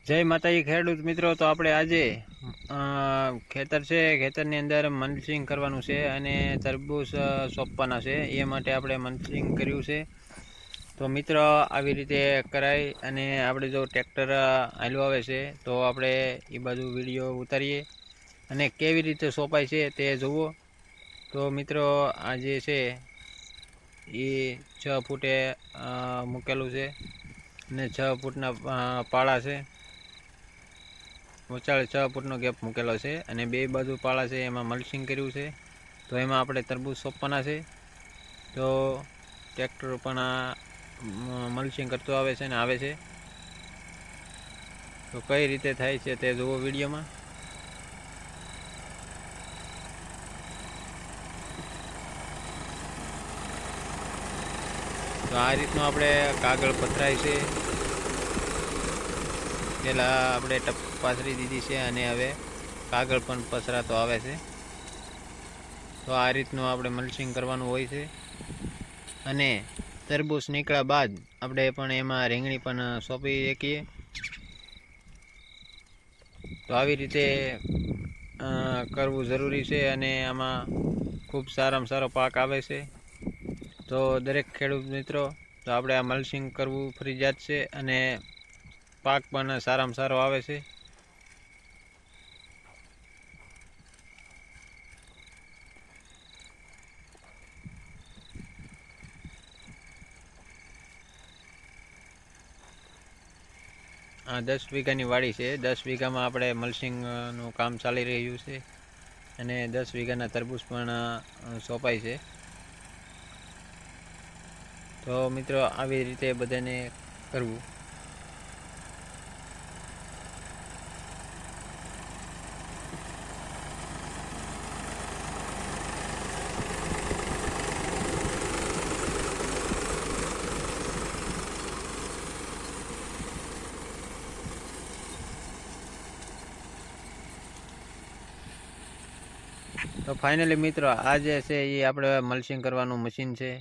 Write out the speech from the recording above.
જય માતાજી ખેડૂત મિત્રો। તો આપણે આજે ખેતર છે, ખેતરની અંદર મલ્ચિંગ કરવાનું છે અને તરબૂચ સોંપવાના છે। એ માટે આપણે મલ્ચિંગ કર્યું છે। તો મિત્રો આવી રીતે કરાય અને આપણે જો ટ્રેક્ટર હાલવા આવે છે તો આપણે એ બાજુ વિડીયો ઉતારીએ અને કેવી રીતે સોંપાય છે તે જુઓ। તો મિત્રો આ જે છે એ 6 ફૂટે મૂકેલું છે અને 6 ફૂટના પાળા છે। ઓચાળે 6 ફૂટનો ગેપ મૂકેલો છે અને બે બાજુ પાળા છે એમાં મલ્ચિંગ કર્યું છે। તો એમાં આપણે તરબૂચ સોંપવાના છે। તો ટ્રેક્ટર પણ આ મલ્ચિંગ કરતો આવે છે ને આવે છે। તો કઈ રીતે થાય છે તે જુઓ વિડીયોમાં। તો આ રીતનું આપણે કાગળ પથરાય છે। પહેલાં આપણે ટપ પાથરી દીધી છે અને હવે કાગળ પણ પસરાતો આવે છે। તો આ રીતનું આપણે મલ્ચિંગ કરવાનું હોય છે અને તરબૂચ નીકળ્યા બાદ આપણે પણ એમાં રીંગણી પણ સોંપી શકીએ। તો આવી રીતે કરવું જરૂરી છે અને આમાં ખૂબ સારામાં સારો પાક આવે છે। તો દરેક ખેડૂત મિત્રો તો આપણે આ મલ્ચિંગ કરવું ફરજિયાત છે અને પાક પણ સારામાં સારો આવે છે। આ 10 વીઘાની વાડી છે। 10 વીઘામાં આપણે મલ્ચિંગનું કામ ચાલી રહ્યું છે અને 10 વીઘાના તરબૂચ પણ સોંપાય છે। તો મિત્રો આવી રીતે બધાને કરવું। તો ફાઇનલી મિત્રો આ જે છે એ આપણે મલ્ચિંગ કરવાનું મશીન છે।